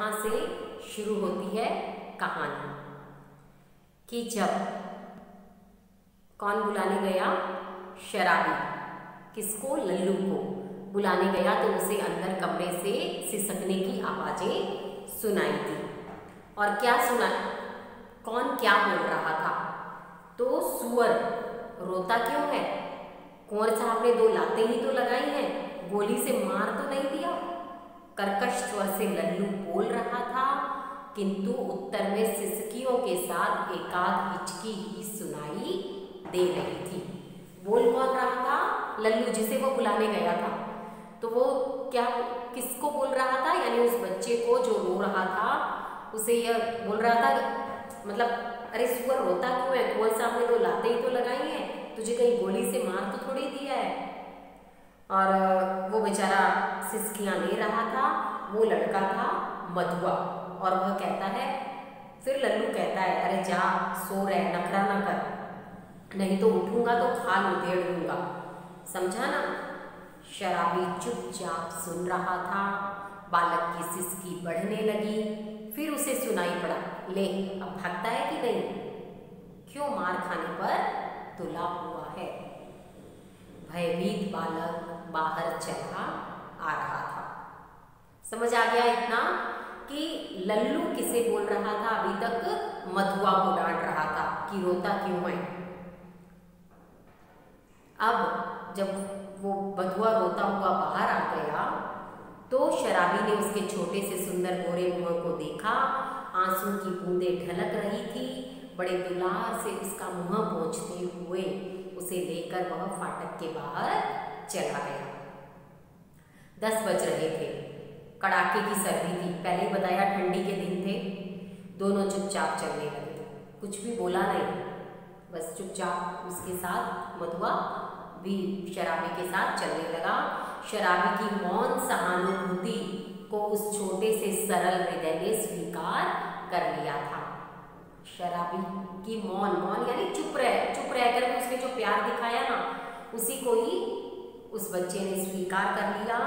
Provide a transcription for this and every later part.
यहाँ से शुरू होती है कहानी कि जब कौन बुलाने गया, शराबी किसको, लल्लू को बुलाने गया तो उसे अंदर कमरे से सिसकने की आवाजें सुनाई दी। और क्या सुना, कौन क्या बोल रहा था? तो सुअर रोता क्यों है? कुंवर साहब ने 2 लातें ही तो लगाई हैं, गोली से मार तो नहीं दिया। कर्कश स्वर से लल्लू बोल रहा था, किंतु उत्तर में सिसकियों के साथ एकाध हिचकी ही सुनाई दे रही थी। बोल कौन रहा था? लल्लू, जिसे वो बुलाने गया था। तो वो क्या, किसको बोल रहा था? यानी उस बच्चे को जो रो रहा था, उसे यह बोल रहा था, मतलब अरे सुअर रोता क्यों है? कुंवर साहब ने 2 लातें ही तो लगाई हैं, तुझे कहीं गोली से मार तो थोड़ी दिया है। और वो बेचारा सिसकियाँ ले रहा था। वो लड़का था मधुआ, और वह कहता है, फिर लल्लू कहता है, अरे जा सो रहे, नखरा ना कर, नहीं तो उठूंगा तो खाल उधेड़ दूंगा, समझा ना? शराबी चुपचाप सुन रहा था। बालक की सिसकी बढ़ने लगी, फिर उसे सुनाई पड़ा, ले अब भागता है कि नहीं? क्यों, मार खाने पर तुला हुआ है। भयभीत बालक बाहर चला आ रहा था। समझ आ गया इतना कि लल्लू किसे बोल रहा था? अभी तक मधुआ को डांट रहा था कि रोता क्यों है। अब जब वो मधुआ रोता हुआ बाहर आ गया तो शराबी ने उसके छोटे से सुंदर गोरे मुंह को देखा। आंसू की बूंदें ढलक रही थी। बड़े दुलार से उसका मुंह पोंछते हुए उसे लेकर वह फाटक के बाहर चला गया। 10 बज रहे थे। कड़ाके की सर्दी थी, पहले ही बताया ठंडी के दिन थे। दोनों चुपचाप चलने लगे, कुछ भी बोला नहीं, बस चुपचाप उसके साथ मधुआ भी शराबी के साथ चलने लगा। शराबी की मौन सहानुभूति को उस छोटे से सरल हृदय ने स्वीकार कर लिया था। शराबी की मौन यानी चुप रहकर भी उसने जो प्यार दिखाया ना, उसी को ही उस बच्चे ने स्वीकार कर लिया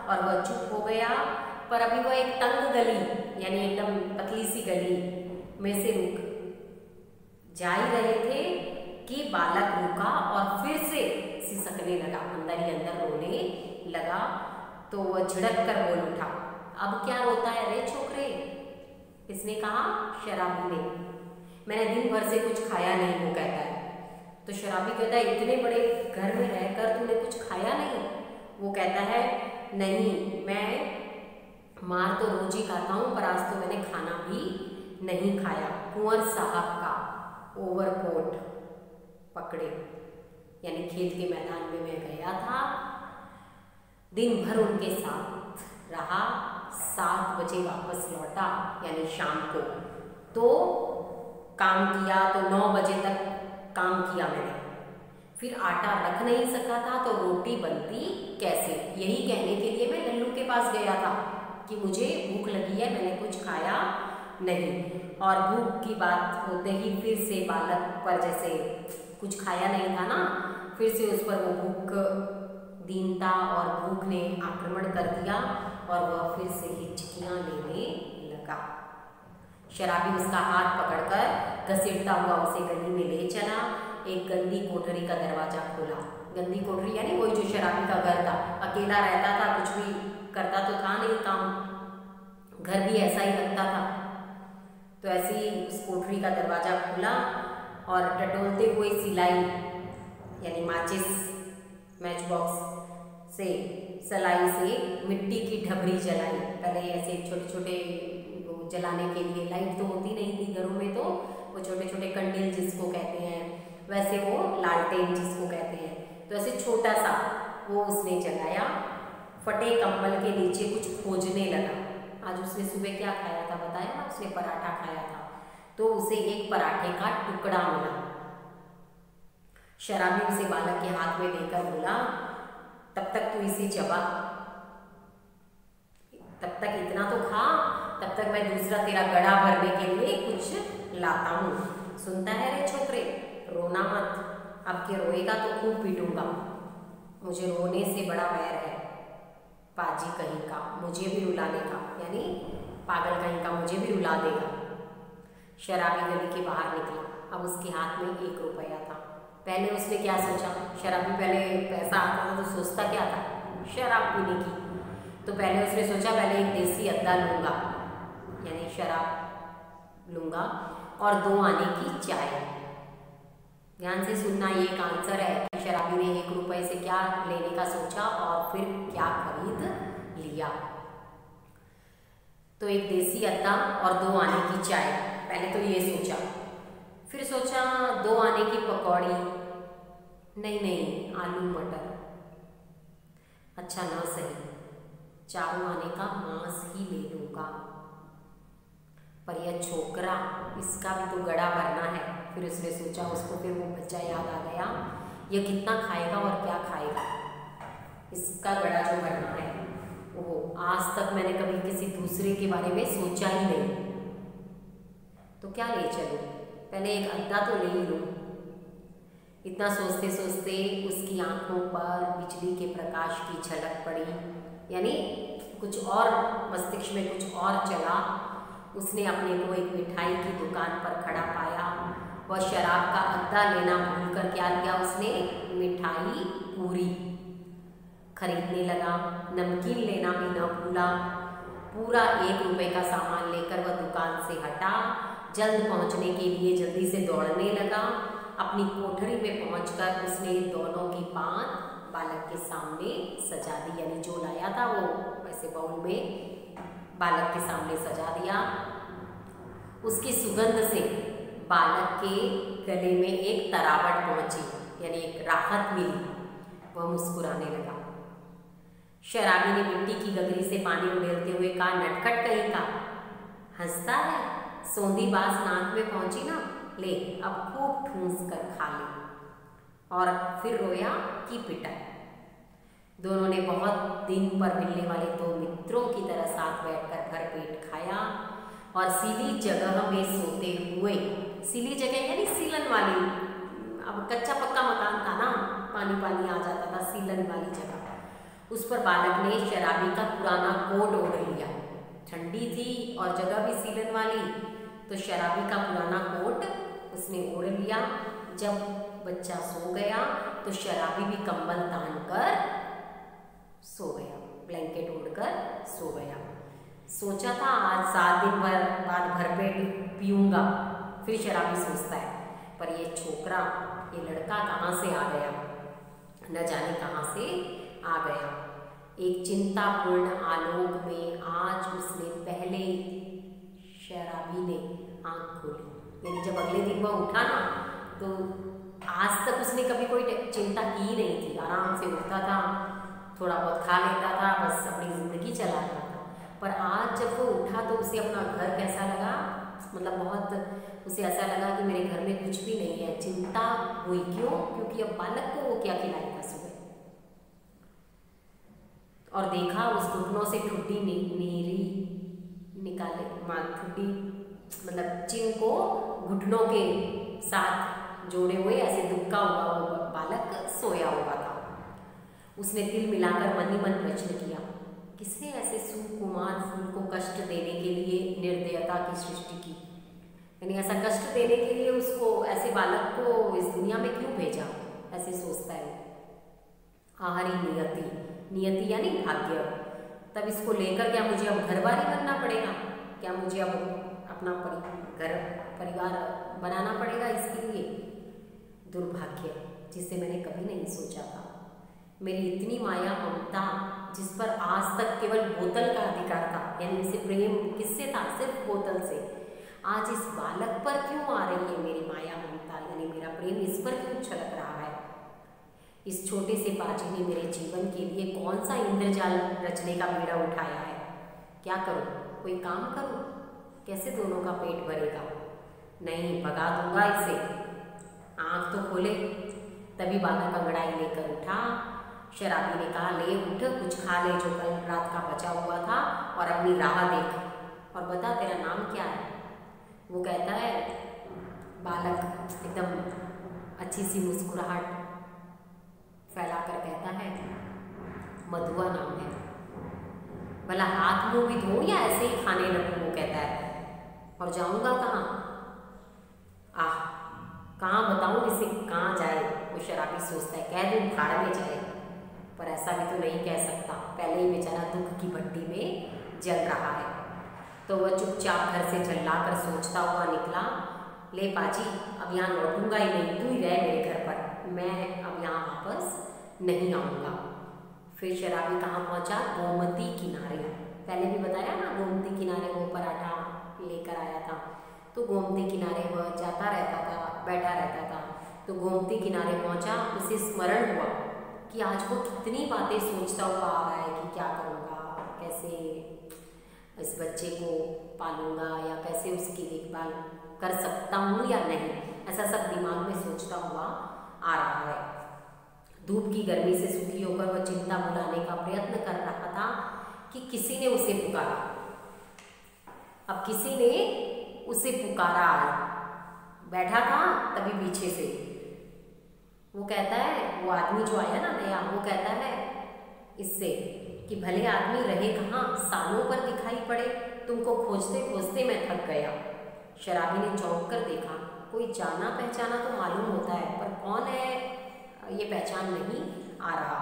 और वह चुप हो गया। पर अभी वह एक तंग गली यानी एकदम पतली सी गली में से रुक जा ही रहे थे कि बालक रुका और फिर से सिसकने लगा, अंदर ही अंदर रोने लगा। तो वह झिड़क कर बोल उठा, अब क्या रोता है रे छोकरे? किसने कहा? शराबी ने। मैंने दिन भर से कुछ खाया नहीं, वो कहता है। तो शराबी कहता है, इतने बड़े घर में रहकर तूने कुछ खाया नहीं? वो कहता है, नहीं, मैं मार तो रोज ही खाता हूँ, पर आज तो मैंने खाना भी नहीं खाया। कुंवर साहब का ओवरकोट पकड़े, यानी खेल के मैदान में मैं गया था, दिन भर उनके साथ रहा, 7 बजे वापस लौटा यानी शाम को। तो काम किया तो 9 बजे तक काम किया मैंने, फिर आटा रख नहीं सका था तो रोटी बनती कैसे? यही कहने के लिए मैं लल्लू के पास गया था कि मुझे भूख लगी है, मैंने कुछ खाया नहीं। और भूख की बात होते ही फिर से बालक पर, जैसे कुछ खाया नहीं था ना, फिर से उस पर वो भूख, दीनता और भूख ने आक्रमण कर दिया और वह फिर से हिचकियाँ लेने लगा। शराबी उसका हाथ पकड़कर घसीटता हुआ उसे गली में ले चला। एक गंदी कोठरी का दरवाजा खोला। गंदी कोठरी यानी वही जो शराबी का घर था। अकेला रहता था, कुछ भी करता तो था नहीं काम, घर भी ऐसा ही लगता था। तो ऐसे ही उस कोठरी का दरवाजा खुला और टटोलते हुए सिलाई यानी माचिस, मैच बॉक्स से सलाई से मिट्टी की ढबरी जलाई। पहले ऐसे छोटे छोटे जलाने के लिए, लाइट तो होती नहीं थी घरों में, तो वो छोटे छोटे कंडील जिसको कहते हैं, वैसे वो लालटेन जिसको कहते हैं, तो ऐसे छोटा सा वो उसने जलाया। फटे कंबल के नीचे कुछ खोजने लगा। आज उसने सुबह क्या खाया था बताया ना, उसने पराठा खाया था, तो उसे एक पराठे का टुकड़ा मिला। शराबी उसे बालक के हाथ में देकर बोला, तब तक तू इसे चबा, तब तक इतना तो खा, तब तक मैं दूसरा तेरा गड़ा भरने के लिए कुछ लाता हूँ। सुनता है रे छोकरे, रोना मत, अब के रोएगा तो खूब पीटूंगा, मुझे रोने से बड़ा वैर है, पाजी कहीं का, मुझे भी रुलाने का, यानी पागल कहीं का, मुझे भी रुला देगा। शराबी गली के बाहर निकला। अब उसके हाथ में 1 रुपया था। पहले उसने क्या सोचा, शराबी पहले पैसा आता था तो सोचता क्या था, शराब पीने की। तो पहले उसने सोचा पहले एक देसी अद्दा लूँगा, यानी शराब लूँगा, और 2 आने की चाय। ध्यान से सुनना, ये एक आंसर है कि शराबी ने 1 रुपये से क्या लेने का सोचा और फिर क्या खरीद लिया। तो एक देसी अद्दा और 2 आने की चाय, पहले तो ये सोचा। फिर सोचा 2 आने की पकौड़ी, नहीं आलू मटर, अच्छा ना सही, 4 आने का मांस ही ले लूँगा। पर यह छोकरा, इसका भी तो गड़ा भरना है। फिर उसने सोचा, उसको फिर वो बच्चा याद आ गया, यह कितना खाएगा और क्या खाएगा, इसका गड़ा जो भरना है। वो आज तक मैंने कभी किसी दूसरे के बारे में सोचा ही नहीं, तो क्या ले चलूं, पहले एक अद्दा तो ले ही लूं। इतना सोचते सोचते उसकी आंखों पर बिजली के प्रकाश की झलक पड़ी, यानी कुछ और मस्तिष्क में कुछ और चला। उसने अपने को एक मिठाई की दुकान पर खड़ा पाया। वह शराब का अद्दा लेना भूलकर क्या लिया उसने, मिठाई पूरी खरीदने लगा। नमकीन लेना भी न भूला। पूरा 1 रुपये का सामान लेकर वह दुकान से हटा। जल्द पहुंचने के लिए जल्दी से दौड़ने लगा। अपनी कोठरी में पहुंचकर उसने दोनों की बात बालक के सामने सजा दी, यानी जो लाया था वो वैसे बाउल में बालक के सामने सजा दिया। उसकी सुगंध से बालक के गले में एक तरावट पहुंची, यानी एक राहत मिली। वह मुस्कुराने लगा। शराबी ने मिट्टी की गगरी से पानी उड़ेलते हुए कहा, नटखट कहीं का, हंसता है, सौंधी बास नाक में पहुंची ना, ले अब खूब ठूंस कर खा ले। और फिर रोया कि पिटा। दोनों ने बहुत दिन पर मिलने वाले 2 मित्रों की तरह साथ बैठकर भरपेट खाया और सीली जगह में सोते हुए, सीली जगह यानी सीलन वाली, अब कच्चा पक्का मकान था ना, पानी पानी आ जाता था, सीलन वाली जगह, उस पर बालक ने शराबी का पुराना कोट ओढ़ लिया। ठंडी थी और जगह भी सीलन वाली, तो शराबी का पुराना कोट उसने ओढ़ लिया। जब बच्चा सो गया तो शराबी भी कंबल तान कर सो गया, ब्लैंकेट ओढ़कर सो गया। सोचा था आज 7 दिन बाद भरपेट पीऊँगा, फिर शराबी सोचता है, पर ये छोकरा, ये लड़का कहाँ से आ गया, न जाने कहाँ से आ गया। एक चिंतापूर्ण आलोक में आज उसने पहले शराबी ने आँख खोली, यानी जब अगले दिन वह उठा ना, तो आज तक उसने कभी कोई चिंता की ही नहीं थी। आराम से उठता था, थोड़ा बहुत खा लेता था, बस अपनी ज़िंदगी चला रहा था। पर आज जब वो उठा तो उसे अपना घर कैसा लगा, मतलब बहुत उसे ऐसा लगा कि मेरे घर में कुछ भी नहीं है। चिंता हुई, क्यों? क्योंकि अब बालक को वो क्या खिलाएगा सुबह। और देखा उस घुटनों से ठुड्डी नीरी निकाले, ठुड्डी मतलब चिन को घुटनों के साथ जोड़े हुए ऐसे दुबका हुआ वो बालक सोया हुआ था। उसने तिल मिलाकर मन ही मन प्रश्न किया, किसने ऐसे सुकुमार फूल को कष्ट देने के लिए निर्दयता की सृष्टि की, यानी ऐसा कष्ट देने के लिए उसको, ऐसे बालक को इस दुनिया में क्यों भेजा, ऐसे सोचता है। आहारी नियति, नियति यानी भाग्य। तब इसको लेकर क्या मुझे अब घरवारी बनना पड़ेगा, क्या मुझे अब अपना घर परिवार बनाना पड़ेगा इसके लिए। दुर्भाग्य जिसे मैंने कभी नहीं सोचा था। मेरी इतनी माया ममता जिस पर आज तक केवल बोतल का अधिकार था, यानी इसे प्रेम किससे था, सिर्फ बोतल से, आज इस बालक पर क्यों आ रही है मेरी माया ममता, यानी मेरा प्रेम इस पर क्यों छलक रहा है। इस छोटे से पाजी ने मेरे जीवन के लिए कौन सा इंद्रजाल रचने का बीड़ा उठाया है। क्या करूं, कोई काम करूं, कैसे दोनों का पेट भरेगा। नहीं, भगा दूंगा इसे। आँख तो खोले। तभी बालक अंगड़ाई लेकर उठा। शराबी ने कहा, ले उठ, कुछ खा ले जो कल रात का बचा हुआ था, और अपनी राह देख, और बता तेरा नाम क्या है। वो कहता है, बालक एकदम अच्छी सी मुस्कुराहट फैलाकर कहता है, मधुआ नाम है। भला भला हाथ मुंह भी धो या ऐसे ही खाने लगूं, वो कहता है। और जाऊंगा कहाँ? आह, कहाँ बताऊँ इसे, कहाँ जाए? वो शराबी सोचता है, कह दूँ भाड़ में जाए, पर ऐसा भी तो नहीं कह सकता, पहले ही बेचारा दुख की भट्टी में जल रहा है। तो वह चुपचाप घर से झल्ला कर सोचता हुआ निकला, ले पाजी, अब यहाँ लौटूंगा ही नहीं, तू ही रह मेरे घर पर, मैं अब यहाँ वापस नहीं आऊँगा। फिर शराबी कहाँ पहुँचा? गोमती किनारे। पहले भी बताया ना, गोमती किनारे वो पराठा लेकर आया था। तो गोमती किनारे वह जाता रहता था, बैठा रहता था। तो गोमती किनारे पहुँचा, उसे स्मरण हुआ कि आज वो कितनी बातें सोचता हुआ आ रहा है कि क्या करूँगा, कैसे इस बच्चे को पालूंगा, या कैसे उसकी देखभाल कर सकता हूँ या नहीं, ऐसा सब दिमाग में सोचता हुआ आ रहा है। धूप की गर्मी से सूखी होकर वह चिंता भुलाने का प्रयत्न कर रहा था कि किसी ने उसे पुकारा। अब किसी ने उसे पुकारा, बैठा था तभी पीछे से वो कहता है, वो आदमी जो आया ना नया, वो कहता है इससे कि भले आदमी रहे कहाँ, सालों पर दिखाई पड़े, तुमको खोजते खोजते मैं थक गया। शराबी ने चौंक कर देखा, कोई जाना पहचाना तो मालूम होता है, पर कौन है ये पहचान नहीं आ रहा।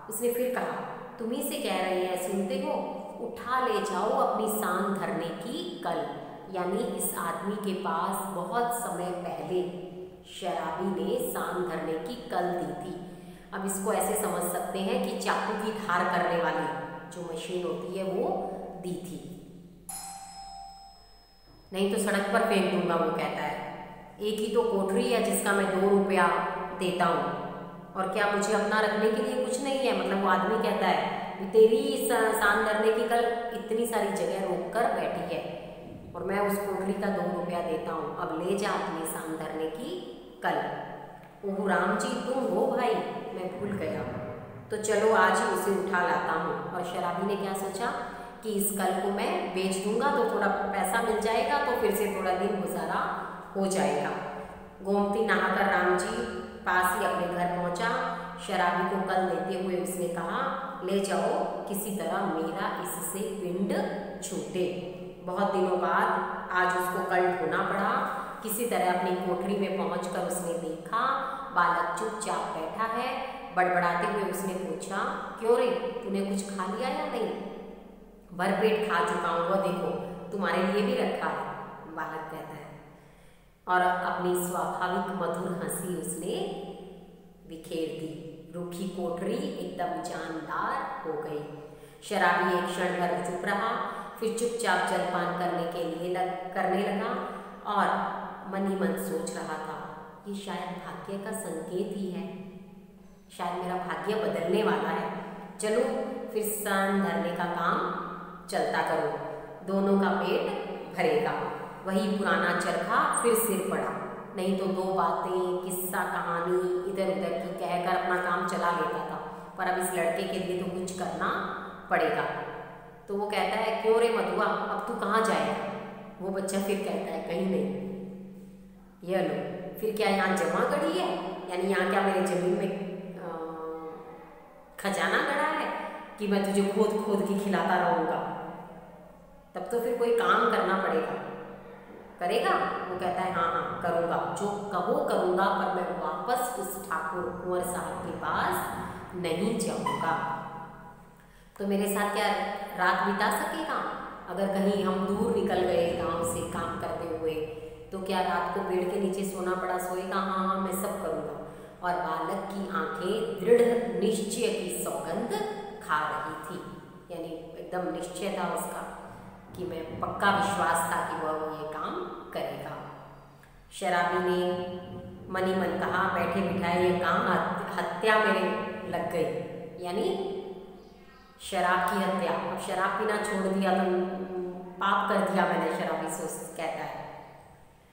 उसने फिर कहा, तुम ही से कह रहे हैं, सुनते हो, उठा ले जाओ अपनी सांग धरने की कल। यानी इस आदमी के पास बहुत समय पहले शराबी ने सांग धरने की कल दी थी। अब इसको ऐसे समझ सकते हैं कि चाकू की धार करने वाली जो मशीन होती है वो दी थी, नहीं तो सड़क पर फेंक दूंगा, वो कहता है। एक ही तो कोठरी है जिसका मैं 2 रुपया देता हूँ, और क्या मुझे अपना रखने के लिए कुछ नहीं है? मतलब वो आदमी कहता है, तेरी सांग धरने की कल इतनी सारी जगह रोक कर बैठी है और मैं उस कोठरी का 2 रुपया देता हूँ, अब ले जा अपनी सांग धरने की कल। ओह राम जी, तुम हो भाई, मैं भूल गया, तो चलो आज ही उसे उठा लाता हूँ। और शराबी ने क्या सोचा कि इस कल को मैं बेच दूंगा तो थोड़ा पैसा मिल जाएगा, तो फिर से थोड़ा दिन गुजारा हो जाएगा। गोमती नहाकर राम जी पास ही अपने घर पहुँचा। शराबी को कल देते हुए उसने कहा, ले जाओ, किसी तरह मेरा इससे पिंड छूटे। बहुत दिनों बाद आज उसको कल ढूंढना पड़ा। किसी तरह अपनी कोठरी में पहुंचकर उसने देखा बालक चुपचाप बैठा है। बड़बड़ाते हुए उसने पूछा, क्यों रे, तूने कुछ खा लिया या नहीं? भरपेट खा चुका हूँ, वो देखो तुम्हारे लिए भी रखा है, बालक कहता है। और अपनी स्वाभाविक मधुर हंसी उसने बिखेर दी। रूखी कोठरी एकदम जानदार हो गई। शराबी एक क्षण भर चुप रहा, फिर चुपचाप जलपान करने के लिए करने लगा और मन ही मन सोच रहा था, ये शायद भाग्य का संकेत ही है, शायद मेरा भाग्य बदलने वाला है। चलो फिर सांग धरने का काम चलता करो, दोनों का पेट भरेगा। वही पुराना चरखा फिर सिर पड़ा, नहीं तो 2 बातें, किस्सा कहानी इधर उधर की कहकर अपना काम चला लेता था, पर अब इस लड़के के लिए तो कुछ करना पड़ेगा। तो वो कहता है, क्यों रे मधुआ, अब तू कहाँ जाएगा? वो बच्चा फिर कहता है, कहीं नहीं। यह लो, फिर क्या यहाँ जमा गड़ी है? यानी यहाँ क्या मेरे जमीन में खजाना गड़ा है कि मैं तुझे खोद खोद के खिलाता रहूँगा? तब तो फिर कोई काम करना पड़ेगा। करेगा? वो कहता है, हाँ हाँ करूँगा, जो कहो करूँगा, पर मैं वापस उस ठाकुर कुंवर साहब के पास नहीं जाऊँगा। तो मेरे साथ क्या रात बिता सकेगा? अगर कहीं हम दूर निकल गए गांव से काम करते हुए, तो क्या रात को पेड़ के नीचे सोना पड़ा सोएगा? हाँ हाँ मैं सब करूँगा। और बालक की आंखें दृढ़ निश्चय की सौगंध खा रही थी, यानी एकदम निश्चय था उसका कि मैं पक्का विश्वास था कि वह ये काम करेगा। शराबी ने मन ही मन कहा, बैठे बिठाए ये काम हत्या मेरे लग गई, यानी शराब की हत्या। अब शराब पीना छोड़ दिया तो पाप कर दिया मैंने, शराबी सोच कहता है।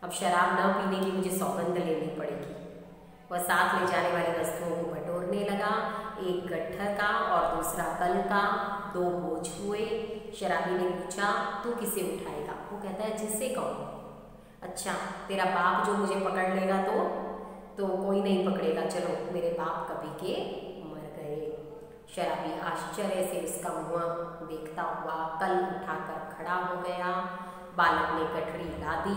अब शराब न पीने की मुझे सौगंध लेनी पड़ेगी। वह साथ ले जाने वाली वस्तुओं को बटोरने लगा, एक गट्ठर का और दूसरा कल का। 2 बोझ हुए। शराबी ने पूछा, तू किसे उठाएगा? वो कहता है, जिससे कहो। अच्छा, तेरा बाप जो मुझे पकड़ लेगा तो कोई नहीं पकड़ेगा, चलो मेरे बाप कभी के मर गए। शराबी आश्चर्य से उसका मुँह देखता हुआ कल उठाकर खड़ा हो गया। बालक ने गठरी ला दी,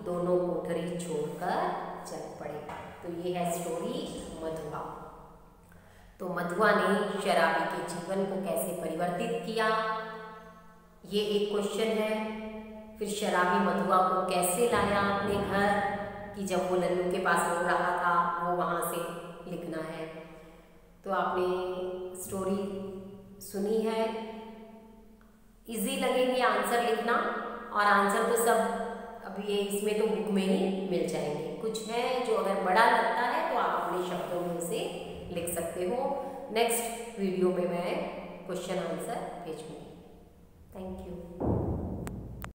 दोनों कोठरी छोड़कर चल पड़े। तो ये है स्टोरी मधुआ। तो मधुआ ने शराबी के जीवन को कैसे परिवर्तित किया, ये एक क्वेश्चन है। फिर शराबी मधुआ को कैसे लाया अपने घर, कि जब वो लल्लू के पास रो रहा था वो वहाँ से लिखना है। तो आपने स्टोरी सुनी है। इजी लगेंगे आंसर लिखना, और आंसर तो सब अब ये इसमें तो बुक में ही मिल जाएंगे। कुछ है जो अगर बड़ा लगता है तो आप अपने शब्दों में उसे लिख सकते हो। नेक्स्ट वीडियो में मैं क्वेश्चन आंसर भेजूंगी। Thank you.